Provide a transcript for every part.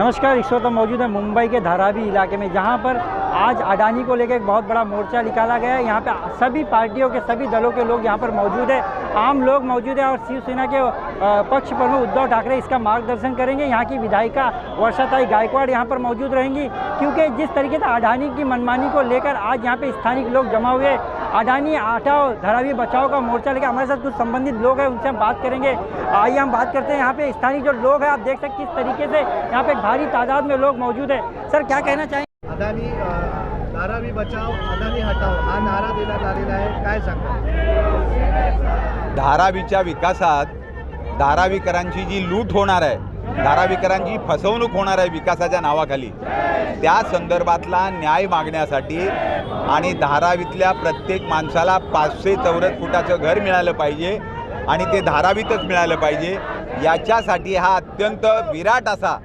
नमस्कार, इस वक्त मौजूद है मुंबई के धारावी इलाके में, जहां पर आज अडानी को लेकर एक बहुत बड़ा मोर्चा निकाला गया है। यहां पे सभी पार्टियों के, सभी दलों के लोग यहां पर मौजूद है, आम लोग मौजूद है और शिवसेना के पक्ष प्रमुख उद्धव ठाकरे इसका मार्गदर्शन करेंगे। यहां की विधायिका वर्षाताई गायकवाड़ यहां पर मौजूद रहेंगी, क्योंकि जिस तरीके से अडानी की मनमानी को लेकर आज यहाँ पे स्थानीय लोग जमा हुए, अडानी हटाओ धारावी बचाओ का मोर्चा लेकर। हमारे साथ कुछ संबंधित लोग हैं, उनसे हम बात करेंगे। आइए हम बात करते हैं यहाँ पे स्थानीय जो लोग हैं। आप देख सकते किस तरीके से यहाँ पे भारी तादाद में लोग मौजूद है। सर, क्या कहना चाहेंगे? अडानी धारावी बचाओ, अडानी हटाओ हा नारा देण्यात आलेला आहे, काय सांगता? धारावीच्या विकासात धारावीकरांची जी लूट होणार आहे, धारावीकरांची फसवणूक होणार आहे विकासाच्या नावाखाली, त्या संदर्भातला न्याय मागण्यासाठी आणि धारावीतल्या प्रत्येक माणसाला 500 चौरस फुटाचं घर मिळालं पाहिजे आणि ते धारावीतच मिळालं पाहिजे, याच्यासाठी हा अत्यंत विराट असा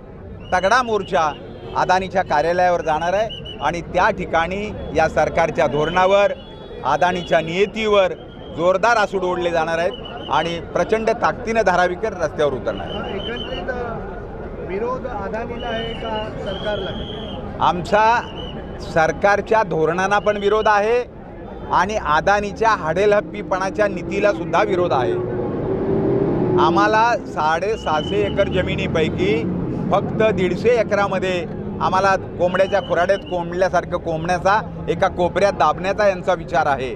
तगडा मोर्चा अदानीच्या कार्यालयावर जाणार आहे आणि त्या ठिकाणी या सरकारच्या धोरणावर, अदानीच्या नियतीवर जोरदार आसूड ओढले जाणार आहेत आणि प्रचंड ताकदीने धारावीकर रस्त्यावर उतरणार आहेत। एकंदरीत विरोध अदानीला आहे का सरकारला? आमचा सरकारच्या धोरणांना पण विरोध आहे आणि अदानीच्या हडेलहप्पीपणाच्या नीतीला सुद्धा विरोध आहे। आम्हाला 650 एकर जमिनीपैकी फक्त 150 एकरामध्ये आम्हाला कोंबड्याच्या खुराड्यात कोंबल्यासारखं कोंबण्याचा एका कोपऱ्यात दाबण्याचा यांचा विचार आहे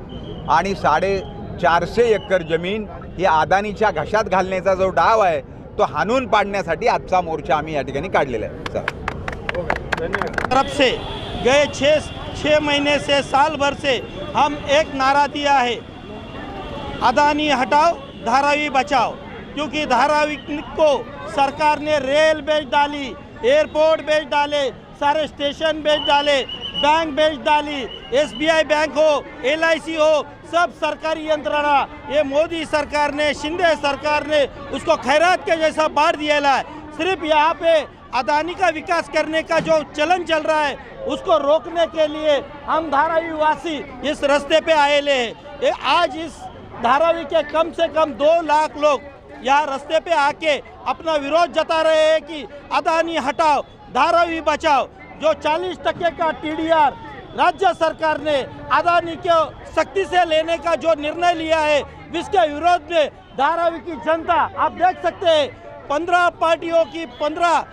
आणि 450 एकर जमीन ही अदानीच्या घशात घालण्याचा जो डाव आहे तो हाणून पाडण्यासाठी आजचा मोर्चा आम्ही या ठिकाणी काढलेला आहे। तरफ से गए 6 महीने से, साल भर से हम एक नारा दिया है, अदानी हटाओ धारावी बचाओ, क्योंकि धारावी को सरकार ने रेल बेच डाली, एयरपोर्ट बेच डाले, सारे स्टेशन बेच डाले, बैंक बेच डाली, SBI बैंक हो, LIC हो, सब सरकारी यंत्रणा ये मोदी सरकार ने, शिंदे सरकार ने उसको खैरात के जैसा बांट दिया है। सिर्फ यहाँ पे अदानी का विकास करने का जो चलन चल रहा है उसको रोकने के लिए हम धारावी वासी इस रास्ते पे आए हैं। आज इस धारावी के कम से कम 2 लाख लोग यहाँ रास्ते पे आके अपना विरोध जता रहे हैं कि अदानी हटाओ धारावी बचाओ। जो 40% का TDR राज्य सरकार ने अदानी को सख्ती से लेने का जो निर्णय लिया है, इसके विरोध में धारावी की जनता, आप देख सकते हैं 15 पार्टियों की 15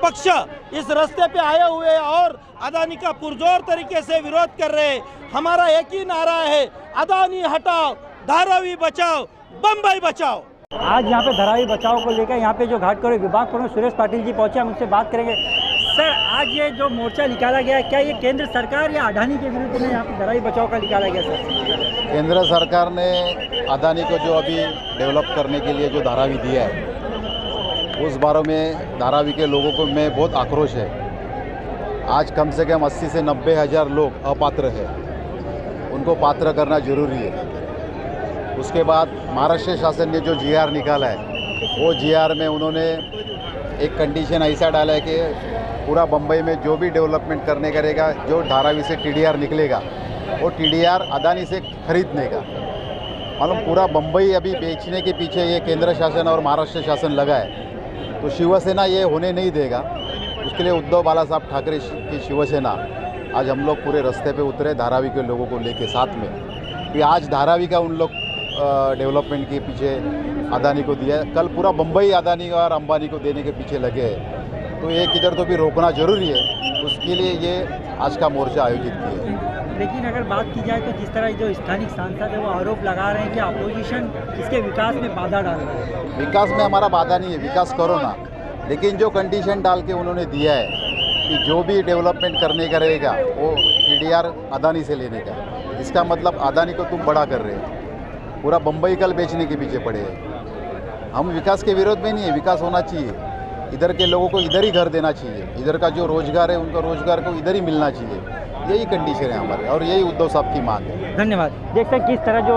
पक्ष इस रास्ते पे आए हुए हैं और अदानी का पुरजोर तरीके से विरोध कर रहे हैं। हमारा एक ही नारा है, अदानी हटाओ धारावी बचाओ, बम्बई बचाओ। आज यहाँ पे धारावी बचाओ को लेकर यहाँ पे जो घाटकोर विभाग प्रमुख सुरेश पाटिल जी पहुँचे, हम उनसे बात करेंगे। सर, आज ये जो मोर्चा निकाला गया है, क्या ये केंद्र सरकार या अडानी के विरुद्ध में यहाँ पे धारावी बचाओ का निकाला गया? सर, केंद्र सरकार ने अदानी को जो अभी डेवलप करने के लिए जो धारावी दिया है, उस बारे में धारावी के लोगों को में बहुत आक्रोश है। आज कम से कम 80 से 90 हज़ार लोग अपात्र हैं, उनको पात्र करना जरूरी है। उसके बाद महाराष्ट्र शासन ने जो GR निकाला है, वो GR में उन्होंने एक कंडीशन ऐसा डाला है कि पूरा बम्बई में जो भी डेवलपमेंट करने करेगा, जो धारावी से TDR निकलेगा वो TDR अदानी से खरीदने का। मालूम पूरा बम्बई अभी बेचने के पीछे ये केंद्र शासन और महाराष्ट्र शासन लगा है, तो शिवसेना ये होने नहीं देगा। उसके लिए उद्धव बाला साहब ठाकरे की शिवसेना आज हम लोग पूरे रास्ते पे उतरे धारावी के लोगों को लेके साथ में, कि आज धारावी का उन लोग डेवलपमेंट के पीछे अदानी को दिया है, कल पूरा बम्बई अदानी और अंबानी को देने के पीछे लगे हैं। तो ये किधर तो भी रोकना जरूरी है, उसके लिए ये आज का मोर्चा आयोजित किया है। लेकिन अगर बात की जाए तो जिस तरह जो स्थानीय सांसद है वो आरोप लगा रहे हैं कि अपोजिशन इसके विकास में बाधा डाल रहा है। विकास में हमारा बाधा नहीं है, विकास करो ना, लेकिन जो कंडीशन डाल के उन्होंने दिया है कि जो भी डेवलपमेंट करने का रहेगा वो TDR अदानी से लेने का, इसका मतलब अदानी को तुम बड़ा कर रहे हो, पूरा बम्बई कल बेचने के पीछे पड़े हैं। हम विकास के विरोध में नहीं है, विकास होना चाहिए, इधर के लोगों को इधर ही घर देना चाहिए, इधर का जो रोजगार है उनका रोजगार को इधर ही मिलना चाहिए, यही कंडीशन है हमारे और यही उद्धव साहब की मांग है। धन्यवाद। देख सकते किस तरह जो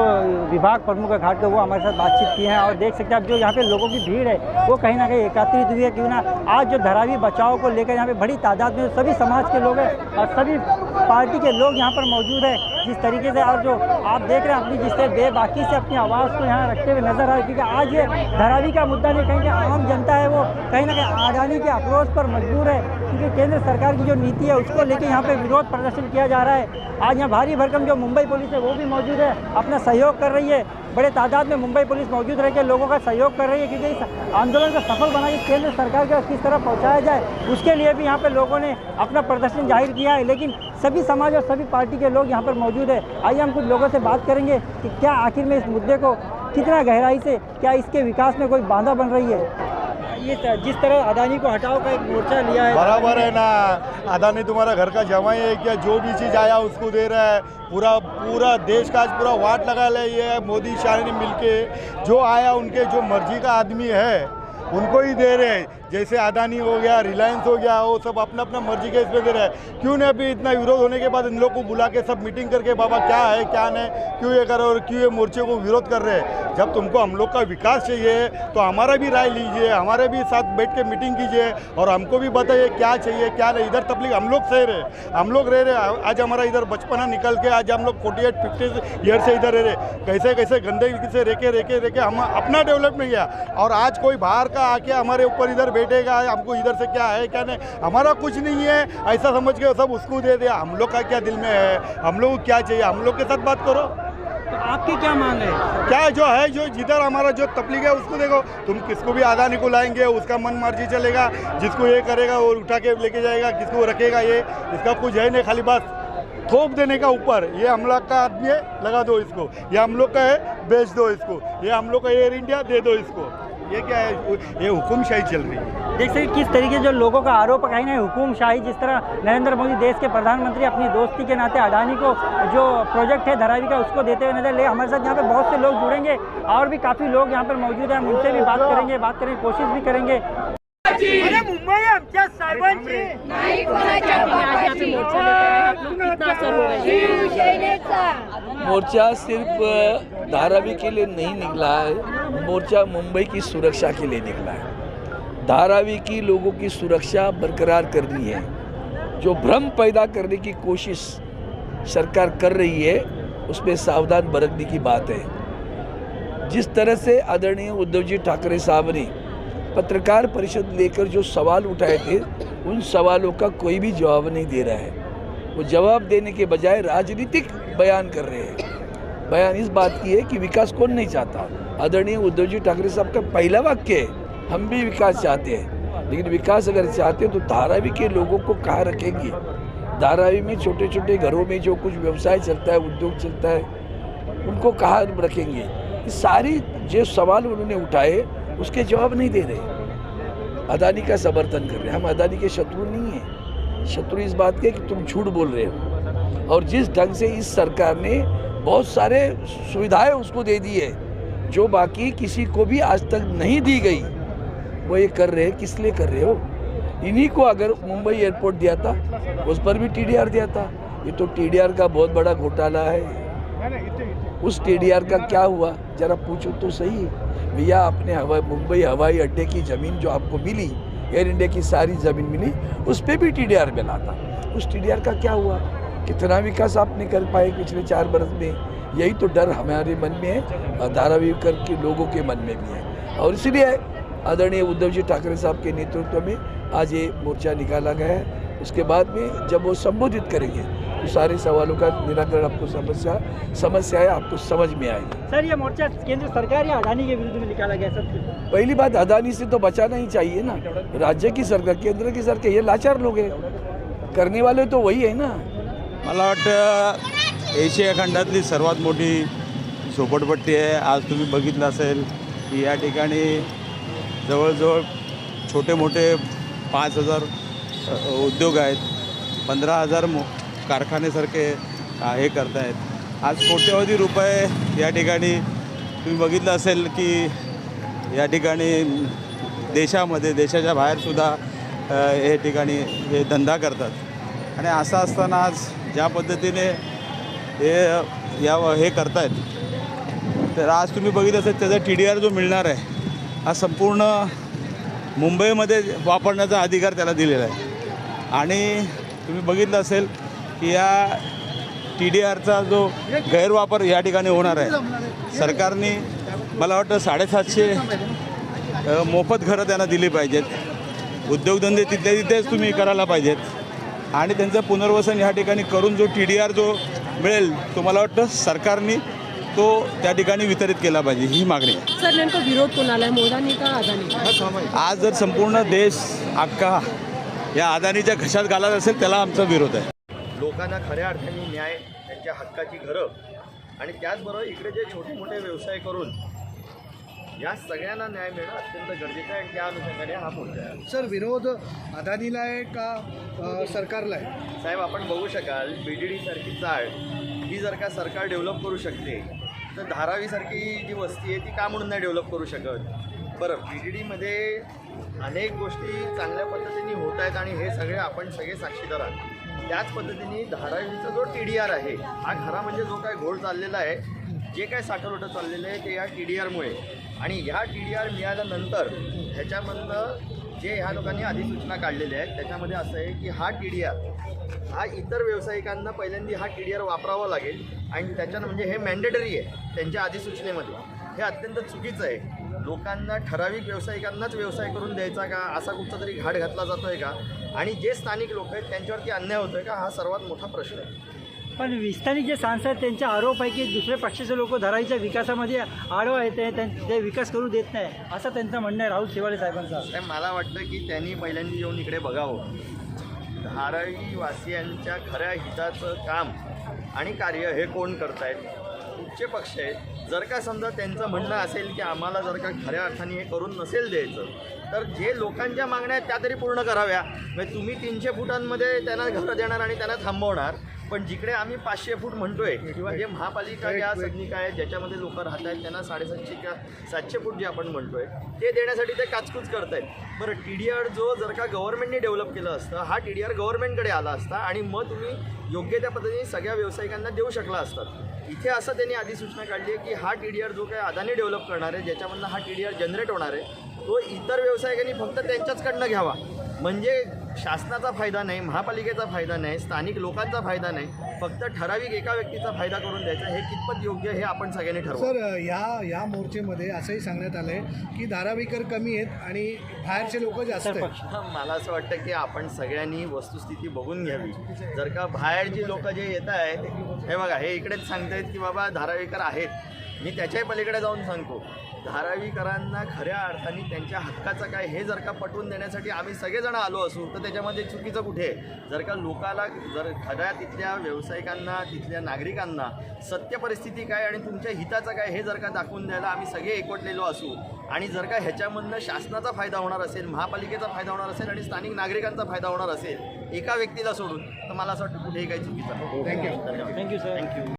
विभाग प्रमुख घाट वो हमारे साथ बातचीत की है और देख सकते हैं अब जो यहाँ पे लोगों की भीड़ है वो कहीं ना कहीं एकत्रित हुई है, क्यों ना आज जो धारावी बचाओ को लेकर यहाँ पे बड़ी तादाद में सभी समाज के लोग हैं और सभी पार्टी के लोग यहाँ पर मौजूद है। जिस तरीके से और जो आप देख रहे हैं अपनी जिससे बेबाकी से अपनी आवाज़ को यहाँ रखते हुए नजर आए, क्योंकि आज ये धारावी का मुद्दा नहीं, कहीं आम जनता है वो कहीं ना कहीं अडानी के अप्रोच पर मजबूर है, क्योंकि केंद्र सरकार की जो नीति है उसको लेकर यहाँ पे विरोध प्रदर्शन किया जा रहा है। आज यहाँ भारी भरकम जो मुंबई पुलिस है वो भी मौजूद है, अपना सहयोग कर रही है, बड़े तादाद में मुंबई पुलिस मौजूद रह के लोगों का सहयोग कर रही है, क्योंकि इस आंदोलन को सफल बना के केंद्र सरकार के किस तरह पहुंचाया जाए उसके लिए भी यहाँ पे लोगों ने अपना प्रदर्शन जाहिर किया है। लेकिन सभी समाज और सभी पार्टी के लोग यहाँ पर मौजूद है। आइए हम कुछ लोगों से बात करेंगे कि क्या आखिर में इस मुद्दे को कितना गहराई से, क्या इसके विकास में कोई बाधा बन रही है। ये जिस तरह अडानी को हटाओ का एक मोर्चा लिया है, बराबर है ना, अडानी तुम्हारा घर का जमाई है क्या? जो भी चीज़ आया उसको दे रहा है, पूरा देश का आज पूरा वाट लगा ले ये मोदी शाह ने मिलके, जो आया उनके जो मर्जी का आदमी है उनको ही दे रहे हैं। जैसे अडानी हो गया, रिलायंस हो गया, वो सब अपना अपना मर्जी के इसमें दे रहे हैं। क्यों नहीं अभी इतना विरोध होने के बाद इन लोग को बुला के सब मीटिंग करके बाबा क्या है क्या नहीं, क्यों ये कर रहे और क्यों ये मोर्चे को विरोध कर रहे हैं। जब तुमको हम लोग का विकास चाहिए तो हमारा भी राय लीजिए, हमारे भी साथ बैठ के मीटिंग कीजिए और हमको भी बताइए क्या चाहिए क्या नहीं। इधर तकलीफ हम लोग सह रहे, हम लोग रह रहे, आज हमारा इधर बचपना निकल के आज हम लोग 48-50 ईयर से इधर रह रहे, कैसे कैसे गंदे से रेके हम अपना डेवलप नहीं किया। और आज कोई बाहर का आके हमारे ऊपर इधर बैठेगा, हमको इधर से क्या है क्या नहीं, हमारा कुछ नहीं है ऐसा समझ के सब उसको दे दिया। हम लोग का क्या दिल में है, हम लोग क्या चाहिए, हम लोग के साथ बात करो। तो आपकी क्या मांग है? क्या जो है जो जिधर हमारा जो तकलीफ है उसको देखो, तुम किसको भी अडानी को लाएंगे उसका मन मर्जी चलेगा, जिसको ये करेगा वो उठा के लेके जाएगा, किसको रखेगा ये, इसका कुछ है नहीं, खाली बस थोप देने का ऊपर। ये हम लोग का आदमी है, लगा दो इसको, ये हम लोग का है, बेच दो इसको, ये हम लोग का एयर इंडिया दे दो इसको। ये क्या है, ये हुकुमशाही चल रही है। देख सकते किस तरीके जो लोगों का आरोप है ना हुकुमशाही, जिस तरह नरेंद्र मोदी देश के प्रधानमंत्री अपनी दोस्ती के नाते अडानी को जो प्रोजेक्ट है धारावी का उसको देते हुए नजर ले। हमारे साथ यहाँ पे बहुत से लोग जुड़ेंगे और भी काफ़ी लोग यहाँ पर मौजूद हैं, हम उनसे भी बात करेंगे कोशिश भी करेंगे। अरे मुंबई आमच्या साहेबांची नाही कोणाच्या आज यहाँ पे मोर्चा लेकर आए, कितना असर होगा? मोर्चा सिर्फ धारावी के लिए नहीं निकला है, मोर्चा मुंबई की सुरक्षा के लिए निकला है। धारावी की लोगों की सुरक्षा बरकरार करनी है। जो भ्रम पैदा करने की कोशिश सरकार कर रही है उसमें सावधान बरतने की बात है। जिस तरह से आदरणीय उद्धव जी ठाकरे साहब ने पत्रकार परिषद लेकर जो सवाल उठाए थे उन सवालों का कोई भी जवाब नहीं दे रहा है। वो जवाब देने के बजाय राजनीतिक बयान कर रहे हैं। बयान इस बात की है कि विकास कौन नहीं चाहता। आदरणीय उद्धव जी ठाकरे साहब का पहला वाक्य है हम भी विकास चाहते हैं, लेकिन विकास अगर चाहते हैं तो धारावी के लोगों को कहाँ रखेंगे। धारावी में छोटे छोटे घरों में जो कुछ व्यवसाय चलता है, उद्योग चलता है, उनको कहाँ रखेंगे। ये सारी जो सवाल उन्होंने उठाए उसके जवाब नहीं दे रहे। अडानी का समर्थन कर रहे हैं। हम अडानी के शत्रु नहीं हैं। शत्रु इस बात के कि तुम झूठ बोल रहे हो। और जिस ढंग से इस सरकार ने बहुत सारे सुविधाएं उसको दे दी है जो बाकी किसी को भी आज तक नहीं दी गई, वो ये कर रहे हैं। किस लिए कर रहे हो? इन्हीं को अगर मुंबई एयरपोर्ट दिया था उस पर भी टीडीआर दिया था। ये तो टीडीआर का बहुत बड़ा घोटाला है। उस टीडीआर का क्या हुआ जरा पूछो तो सही। भैया अपने मुंबई हवाई अड्डे की ज़मीन जो आपको मिली, एयर इंडिया की सारी ज़मीन मिली, उस पर भी टीडीआर मिला था। उस टीडीआर का क्या हुआ? कितना विकास आपने कर पाए पिछले 4 बरस में? यही तो डर हमारे मन में है और धारावी के लोगों के मन में भी है। और इसलिए आदरणीय उद्धव जी ठाकरे साहब के नेतृत्व में आज ये मोर्चा निकाला गया है। उसके बाद में जब वो संबोधित करेंगे तो सारे सवालों का निराकरण आपको समस्याएं आपको समझ में आएगी। सर ये मोर्चा केंद्र सरकार या अडानी के विरुद्ध में निकाला गया? सब पहली बात अडानी से तो बचाना ही चाहिए ना। राज्य की सरकार, केंद्र की सरकार, ये लाचार लोग हैं, करने वाले तो वही आहे ना। मला वाटतं एशिया खंडातली सर्वात मोठी झोपडपट्टी आहे। आज तुम्ही बघितलं असेल की या ठिकाणी जवळजवळ छोटे मोठे 5,000 उद्योग आहेत, 15,000 कारखानेसारखे हे करतायत। आज कोट्यवधी रुपये या ठिकाणी तुम्ही बघितलं असेल की या ठिकाणी देशामध्ये देशाच्या बाहेरसुद्धा हे ठिकाणी हे धंदा करतात। आणि असं असताना आज ज्या पद्धतीने हे करतायत, तर आज तुम्ही बघितलं असेल त्याचा TDR जो मिळणार आहे हा संपूर्ण मुंबईमध्ये वापरण्याचा अधिकार त्याला दिलेला आहे। आणि तुम्ही बघितलं असेल की या TDRचा जो गैरवापर या ठिकाणी होणार आहे. सरकारने मला वाटतं 750 मोफत घरं त्यांना दिली पाहिजेत. उद्योगधंदे तिथल्या तिथेच तुम्ही करायला पाहिजेत आणि त्यांचं पुनर्वसन ह्या ठिकाणी करून जो TDR जो मिळेल तो मला वाटतं सरकारने तो त्या ठिकाणी वितरित केला पाहिजे, ही मागणी आहे. सर नेमका विरोध कोणाला आहे, मोदानी का अदानी? आज जर संपूर्ण देश अख्खा या अदानीच्या घशात घालत असेल त्याला आमचा विरोध आहे. लोकांना खऱ्या अर्थाने न्याय, त्यांच्या हक्काची घरं आणि त्याचबरोबर इकडे जे छोटे मोठे व्यवसाय करून या सगळ्यांना न्याय मिळणं अत्यंत गरजेचं आहे आणि त्या अनुषंगाने हा मोर्चा आहे. सर, विरोध अदानीला आहे का सरकारला आहे? साहेब, आपण बघू शकाल BDD सारखी चाळ ही जर का सरकार डेव्हलप करू शकते तर धारावीसारखी जी वस्ती आहे ती का म्हणून नाही डेव्हलप करू शकत? बरं, BDDमध्ये अनेक गोष्टी चांगल्या पद्धतीने होत आहेत आणि हे सगळे आपण सगळे साक्षीदार आहात. त्याच पद्धतीने धारावीचा जो TDR आहे हा खरा म्हणजे जो काय घोळ चाललेला आहे, जे काय साठवलोटं चाललेलं आहे ते या TDRमुळे आणि ह्या TDR मिळाल्यानंतर ह्याच्यामधनं जे ह्या लोकांनी अधिसूचना काढलेल्या आहेत त्याच्यामध्ये असं आहे की हा TDR हा इतर व्यावसायिकांना पहिल्यांदा हा TDR वापरावा लागेल आणि त्याच्यानं म्हणजे हे मॅन्डेटरी आहे त्यांच्या अधिसूचनेमध्ये. हे अत्यंत चुकीचं आहे. लोकांना ठराविक व्यावसायिकांनाच व्यवसाय करून द्यायचा का असा कुठचा तरी घाट घातला जातो आहे का आणि जे स्थानिक लोक आहेत त्यांच्यावरती अन्याय होतो आहे का हा सर्वात मोठा प्रश्न आहे. पण स्थानिक जे सांसद त्यांचा आरोप आहे की दुसऱ्या पक्षाचे लोक धारावीच्या विकासामध्ये आडवा येते, ते विकास करू देत नाही असं त्यांचं म्हणणं आहे राहुल शेवाळे साहेबांचं. मला वाटतं की त्यांनी पहिल्यांदा येऊन इकडे बघावं धारावीवासियांच्या खऱ्या हिताचं काम आणि कार्य हे कोण करतायत, कुठचे पक्ष आहेत. जर का समजा त्यांचं म्हणणं असेल की आम्हाला जर का खऱ्या अर्थाने हे करून नसेल द्यायचं तर जे लोकांच्या मागण्या आहेत त्या तरी पूर्ण कराव्या. म्हणजे तुम्ही 300 फुटांमध्ये त्यांना घरं देणार आणि त्यांना थांबवणार, पण जिकडे आम्ही 500 फूट म्हणतोय किंवा जे महापालिका या सदनिका आहेत ज्याच्यामध्ये लोक राहत आहेत त्यांना 750 किंवा 700 फूट जे आपण म्हणतोय ते देण्यासाठी ते काचकूच करतायत. बरं, TDR जो जर का गव्हर्नमेंटने डेव्हलप केलं असतं, हा TDR गव्हर्नमेंटकडे आला असता आणि मग तुम्ही योग्य त्या पद्धतीने सगळ्या व्यावसायिकांना देऊ शकला असतात. इथे असं त्यांनी अधिसूचना काढली आहे की हा TDR जो काय अदानी डेव्हलप करणार आहे ज्याच्यामधनं हा TDR जनरेट होणार आहे तो इतर व्यावसायिकांनी फक्त त्यांच्याचकडनं घ्यावा. म्हणजे शासनाचा फायदा नाही, महापालिकेचा फायदा नाही, स्थानिक लोकांचा फायदा नाही, फक्त ठराविक एका व्यक्तीचा फायदा करून द्यायचा. हे कितपत योग्य हे आपण सगळ्यांनी ठरवू. सर, या मोर्चेमध्ये असंही सांगण्यात आलं आहे की धारावीकर कमी आहेत आणि बाहेरचे लोक जास्त आहेत. मला असं वाटतं की आपण सगळ्यांनी वस्तुस्थिती बघून घ्यावी. जर का बाहेरची लोक जे येत आहेत हे बघा, हे इकडेच सांगतायत की बाबा धारावीकर आहेत, मी त्याच्याही पलीकडे जाऊन सांगतो धारावीकरांना खऱ्या अर्थाने त्यांच्या हक्काचं काय हे जर का पटवून देण्यासाठी आम्ही सगळेजण आलो असू तर त्याच्यामध्ये चुकीचं कुठे आहे? जर का लोकाला जर खऱ्या तिथल्या व्यावसायिकांना तिथल्या नागरिकांना सत्य परिस्थिती काय आणि तुमच्या हिताचं काय हे जर का दाखवून द्यायला आम्ही सगळे एकवटलेलो असू आणि जर का ह्याच्यामधनं शासनाचा फायदा होणार असेल, महापालिकेचा फायदा होणार असेल आणि स्थानिक नागरिकांचा फायदा होणार असेल एका व्यक्तीला सोडून, तर मला असं वाटतं कुठेही काही चुकीचं. थँक्यू. Thank you sir. थँक्यू.